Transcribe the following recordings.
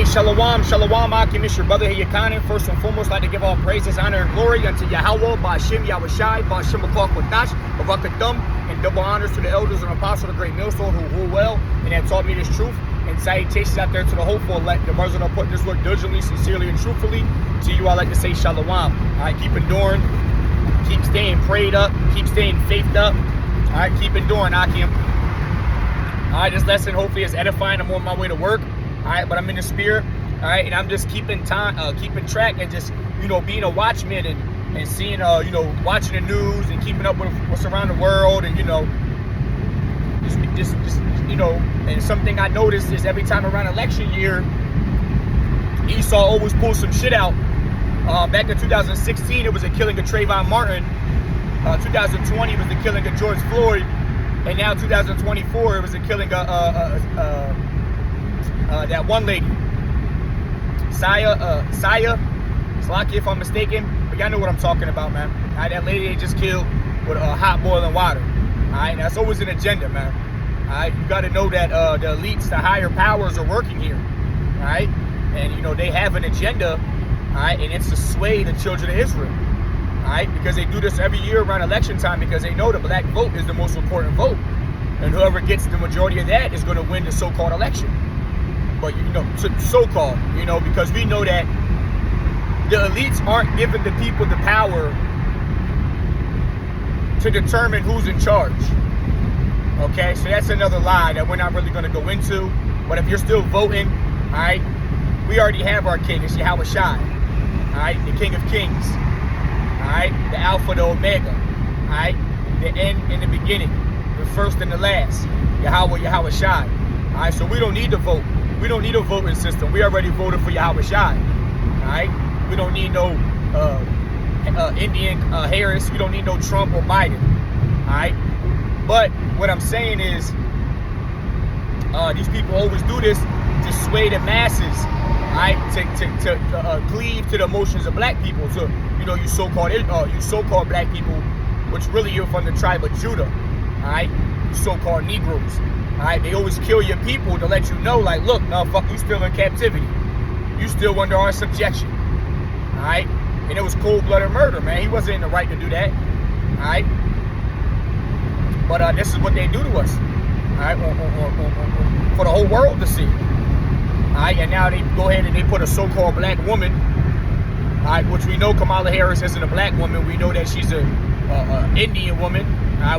Hey, Shalom, Shalom, Akim, it's your brother Hayakanin. First and foremost, I'd like to give all praises, honor, and glory unto Yahweh, Ba'ashem, Yahushai, Ba'ashem, Bakak, Wadash, Barakatum, and double honors to the elders and apostles of the great millstone who rule well and have taught me this truth. And salutations out there to the hopeful elect, the brothers that are putting this work diligently, sincerely, and truthfully. To you, I like to say Shalom. All right, keep enduring, keep staying prayed up, keep staying faithed up. All right, keep enduring, Akim. All right, this lesson hopefully is edifying. I'm on my way to work. All right, but I'm in the spirit. All right, and I'm just keeping track, and just being a watchman and seeing watching the news and keeping up with what's around the world, and just and something I noticed is every time around election year, Esau always pulls some shit out. Back in 2016, it was the killing of Trayvon Martin. 2020 was the killing of George Floyd, and now 2024 it was the killing of that one lady, Saya, Slaki, if I'm mistaken, but y'all know what I'm talking about, man. All right, that lady they just killed with hot boiling water. All right, that's always an agenda, man. All right, you got to know that the elites, the higher powers are working here. All right, and they have an agenda. All right, and it's to sway the children of Israel. All right, because they do this every year around election time, because they know the black vote is the most important vote, and whoever gets the majority of that is going to win the so-called election. But so-called, because we know that the elites aren't giving the people the power to determine who's in charge. Okay, so that's another lie that we're not really going to go into. But if you're still voting, all right, we already have our king. It's Yahushai, all right, the King of Kings, all right, the Alpha, the Omega, all right, the end and the beginning, the first and the last, Yahushai. All right, so we don't need to vote. We don't need a voting system. We already voted for Yahushai. All right? We don't need no Indian Harris. We don't need no Trump or Biden. All right? But what I'm saying is these people always do this to sway the masses, all right? To cleave to the emotions of black people. So, you so-called black people, which really you're from the tribe of Judah. All right? You so-called Negroes. All right, they always kill your people to let you know, like, look, no, fuck, you still in captivity. You still under our subjection. All right? And it was cold-blooded murder, man. He wasn't in the right to do that. All right? But this is what they do to us. All right? For the whole world to see. All right? And now they go ahead and they put a so-called black woman, all right, which we know Kamala Harris isn't a black woman. We know that she's a Indian woman.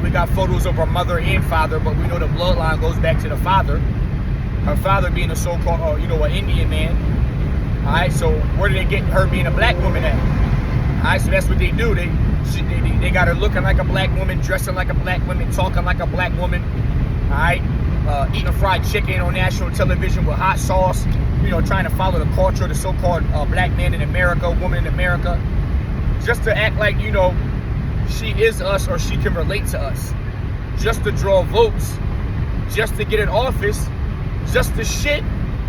We got photos of her mother and father, but we know the bloodline goes back to the father. Her father being a so-called, an Indian man. All right, so where did they get her being a black woman at? All right, so that's what they do. They got her looking like a black woman, dressing like a black woman, talking like a black woman. All right, eating fried chicken on national television with hot sauce. Trying to follow the culture of the so-called black man in America, woman in America, just to act like she is us, or she can relate to us, just to draw votes, just to get in office, just to shit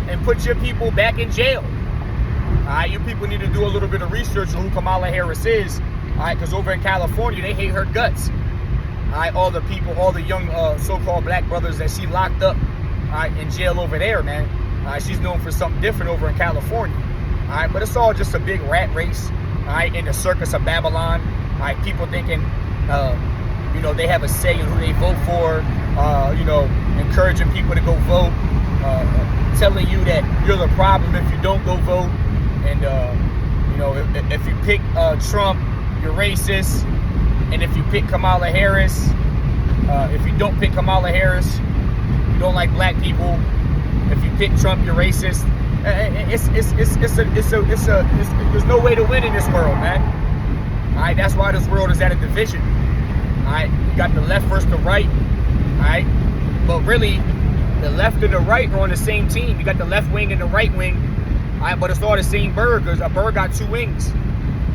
and put your people back in jail. All right, you people need to do a little bit of research on who Kamala Harris is. All right, because over in California, they hate her guts. All right, all the people, all the young so-called black brothers that she locked up, all right, in jail over there, man. All right, she's known for something different over in California. All right, but it's all just a big rat race, all right, in the circus of Babylon. All right, people thinking, they have a say in who they vote for, encouraging people to go vote, telling you that you're the problem if you don't go vote. And, if you pick Trump, you're racist. And if you pick Kamala Harris, if you don't pick Kamala Harris, you don't like black people. If you pick Trump, you're racist. There's no way to win in this world, man. All right, that's why this world is at a division. All right, you got the left versus the right. All right, but really, the left and the right are on the same team. You got the left wing and the right wing. All right, but it's all the same bird, because a bird got two wings.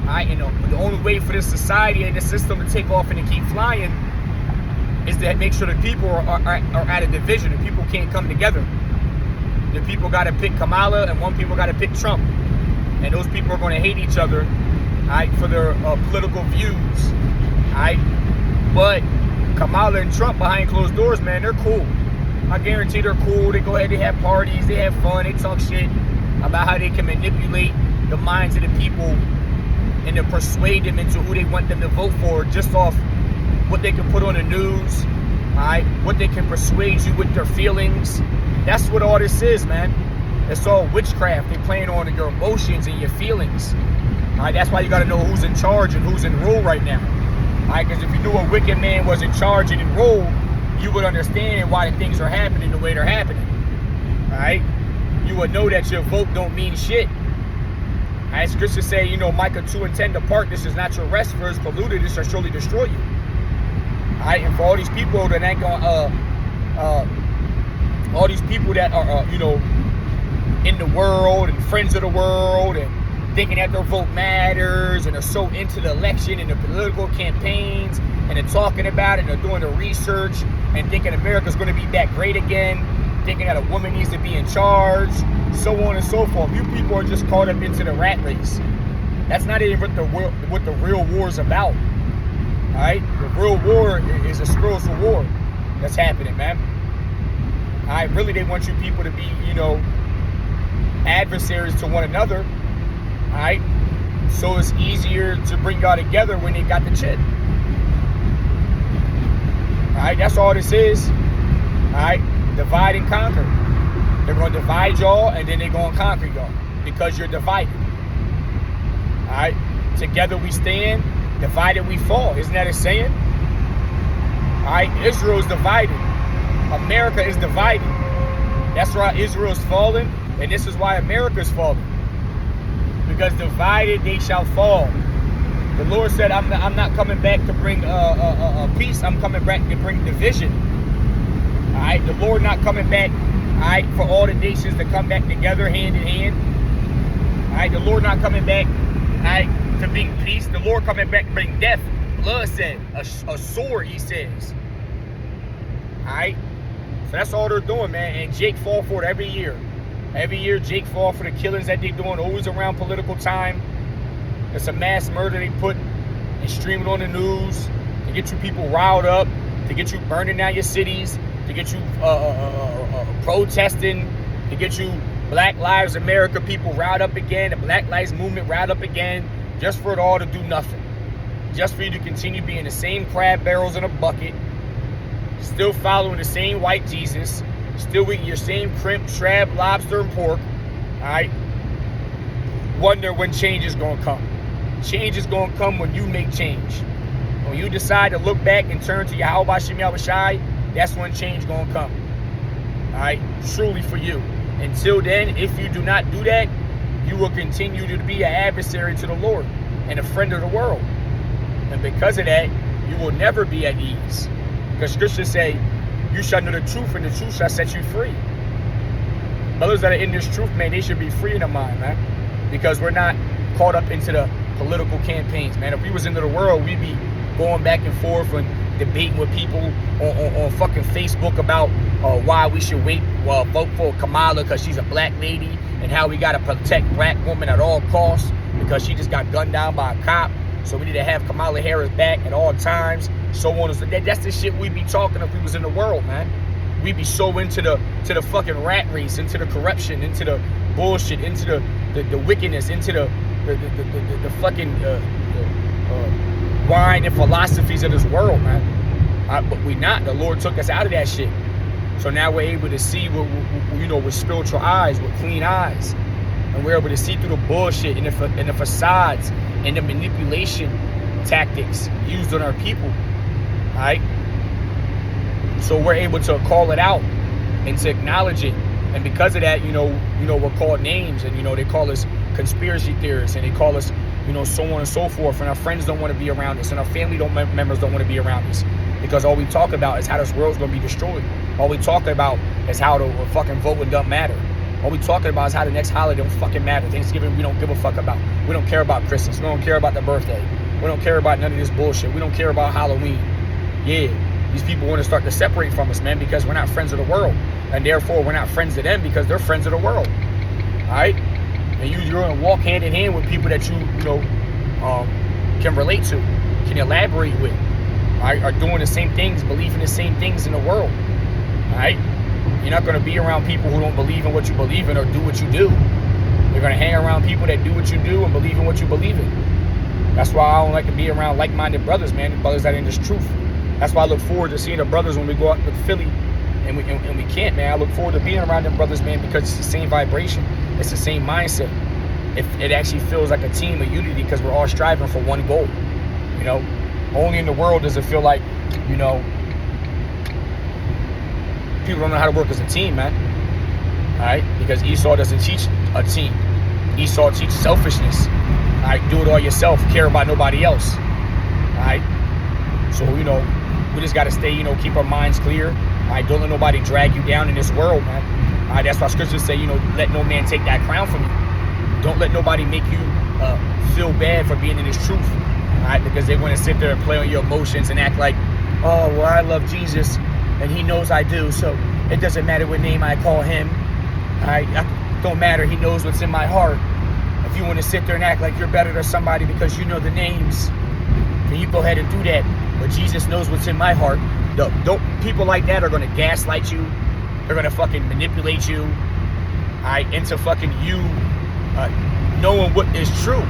All right, the only way for this society and this system to take off and to keep flying is to make sure that people are at a division and people can't come together. The people got to pick Kamala and one people got to pick Trump, and those people are going to hate each other. All right, for their political views. All right, but Kamala and Trump behind closed doors, man, they're cool. I guarantee they're cool. They go ahead, they have parties, they have fun, they talk shit. about how they can manipulate the minds of the people and to persuade them into who they want them to vote for just off what they can put on the news, all right? What they can persuade you with their feelings. That's what all this is, man. It's all witchcraft. They're playing on your emotions and your feelings. All right, that's why you got to know who's in charge and who's in rule right now. All right, because if you knew a wicked man was in charge and in rule, you would understand why the things are happening the way they're happening. All right, you would know that your vote don't mean shit. All right, scriptures say, you know, Micah 2:10, depart, this is not your rest, for it's polluted, this shall surely destroy you. All right, and for all these people that ain't gonna, all these people that are, you know, in the world and friends of the world and thinking that their vote matters and are so into the election and the political campaigns and they're talking about it and they're doing the research and thinking America's going to be back great again, thinking that a woman needs to be in charge, so on and so forth. You people are just caught up into the rat race. That's not even what the real war is about. All right, the real war is a spiritual war that's happening, man. All right, really, they want you people to be, you know, adversaries to one another. All right, so it's easier to bring y'all together when they got the chip. All right, that's all this is. All right, divide and conquer. They're going to divide y'all and then they're going to conquer y'all because you're divided. All right, together we stand, divided we fall. Isn't that a saying? All right, Israel is divided. America is divided. That's why Israel's fallen, and this is why America's fallen. Because divided they shall fall. The Lord said, I'm not coming back to bring peace. I'm coming back to bring division. All right, the Lord not coming back, all right, for all the nations to come back together hand in hand. All right, the Lord not coming back, all right, to bring peace. The Lord coming back to bring death. Blood said, a sword, he says. All right, so that's all they're doing, man. And Jake fall for it every year. Every year, Jake fall for the killings that they're doing, always around political time. It's a mass murder they put and stream it on the news to get you people riled up, to get you burning down your cities, to get you protesting, to get you Black Lives America people riled up again, the Black Lives Movement riled up again, just for it all to do nothing. Just for you to continue being the same crab barrels in a bucket, still following the same white Jesus, still eating your same shrimp, crab, lobster, and pork. All right? Wonder when change is going to come. Change is going to come when you make change. When you decide to look back and turn to Yahweh Shem Yahushai, that's when change is going to come. All right? Truly for you. Until then, if you do not do that, you will continue to be an adversary to the Lord and a friend of the world. And because of that, you will never be at ease. Because scriptures say, you shall know the truth, and the truth shall set you free. Brothers that are in this truth, man, they should be free in their mind, man. Because we're not caught up into the political campaigns, man. If we was into the world, we'd be going back and forth and debating with people on fucking Facebook about why we should vote for Kamala because she's a black lady, and how we got to protect black women at all costs because she just got gunned down by a cop. So we need to have Kamala Harris back at all times. So on and so forth. That's the shit we'd be talking if we was in the world, man. We'd be so into the fucking rat race, into the corruption, into the bullshit, into the wickedness, into the fucking wine and philosophies of this world, man. But we not. The Lord took us out of that shit. So now we're able to see, with spiritual eyes, with clean eyes. And we're able to see through the bullshit and the facades and the manipulation tactics used on our people. All right? So we're able to call it out and to acknowledge it. And because of that, we're called names, and, they call us conspiracy theorists, and they call us, so on and so forth. And our friends don't want to be around us, and our family members don't want to be around us, because all we talk about is how this world's going to be destroyed. All we talk about is how the fucking voting doesn't matter. All we talking about is how the next holiday don't fucking matter. Thanksgiving, we don't give a fuck about. We don't care about Christmas. We don't care about the birthday. We don't care about none of this bullshit. We don't care about Halloween. Yeah, these people want to start to separate from us, man, because we're not friends of the world. And therefore, we're not friends to them because they're friends of the world. All right? And you're going to walk hand in hand with people that you can relate to, can elaborate with, all right, are doing the same things, believing the same things in the world. All right? You're not going to be around people who don't believe in what you believe in or do what you do. You're going to hang around people that do what you do and believe in what you believe in. That's why I don't like to be around like-minded brothers, man. Brothers that are in this truth. That's why I look forward to seeing the brothers when we go out to Philly and we can't, man. I look forward to being around them brothers, man, because it's the same vibration. It's the same mindset. It actually feels like a team of unity because we're all striving for one goal. You know, only in the world does it feel like, you know, people don't know how to work as a team, man. All right, because Esau doesn't teach a team. Esau teaches selfishness. All right, do it all yourself. Care about nobody else. All right, so you know, we just got to stay, you know, keep our minds clear. All right, don't let nobody drag you down in this world, man. All right, that's why scriptures say, you know, let no man take that crown from you. Don't let nobody make you feel bad for being in this truth. All right, because they want to sit there and play on your emotions and act like, oh, well, I love Jesus and he knows I do, so it doesn't matter what name I call him. All right, don't matter. He knows what's in my heart. If you want to sit there and act like you're better than somebody because you know the names, then you go ahead and do that. But Jesus knows what's in my heart. People like that are going to gaslight you. They're going to fucking manipulate you, all right, into fucking you knowing what is true.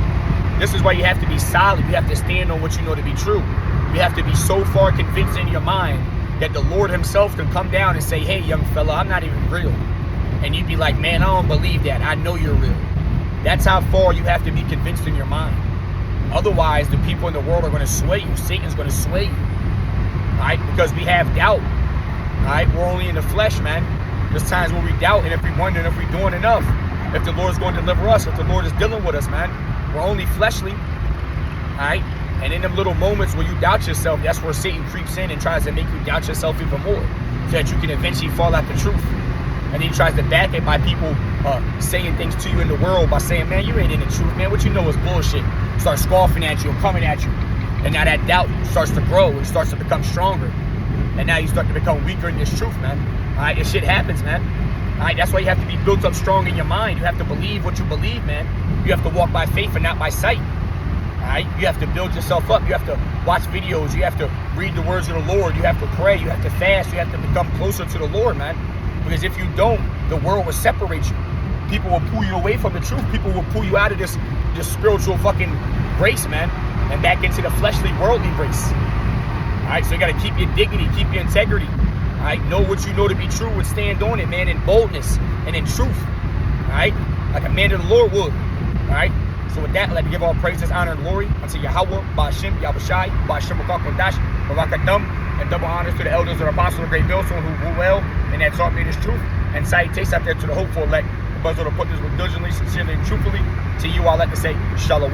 This is why you have to be solid. You have to stand on what you know to be true. You have to be so far convinced in your mind that the Lord himself can come down and say, hey, young fella, I'm not even real. And you'd be like, man, I don't believe that. I know you're real. That's how far you have to be convinced in your mind. Otherwise, the people in the world are going to sway you. Satan's going to sway you. All right? Because we have doubt. All right? We're only in the flesh, man. There's times where we doubt, and if we wonder if we're doing enough, if the Lord's going to deliver us, if the Lord is dealing with us, man. We're only fleshly. All right? And in them little moments where you doubt yourself, that's where Satan creeps in and tries to make you doubt yourself even more, so that you can eventually fall out the truth. And he tries to back it by people saying things to you in the world by saying, man, you ain't in the truth, man. What you know is bullshit. Start scoffing at you and coming at you. And now that doubt starts to grow and starts to become stronger. And now you start to become weaker in this truth, man. All right, this shit happens, man. All right, that's why you have to be built up strong in your mind. You have to believe what you believe, man. You have to walk by faith and not by sight. All right, you have to build yourself up. You have to watch videos. You have to read the words of the Lord. You have to pray. You have to fast. You have to become closer to the Lord, man. Because if you don't, the world will separate you. People will pull you away from the truth. People will pull you out of this spiritual fucking grace, man, and back into the fleshly, worldly grace. All right, so you got to keep your dignity, keep your integrity. All right, know what you know to be true and stand on it, man, in boldness and in truth. All right, like a man of the Lord would. All right, so with that, I'd like to give all praises, honor, and glory unto Yahweh, Ba'ashem, Yahushai, Ba'ashem, Rakakodash, Barakadam, and double honors to the elders of the Apostle of Great Millstone who rule well and that taught me this truth. And salutations out there to the hopeful elect, the brothers who put this with diligently, sincerely, and truthfully. To you, I'd like to say, Shalom.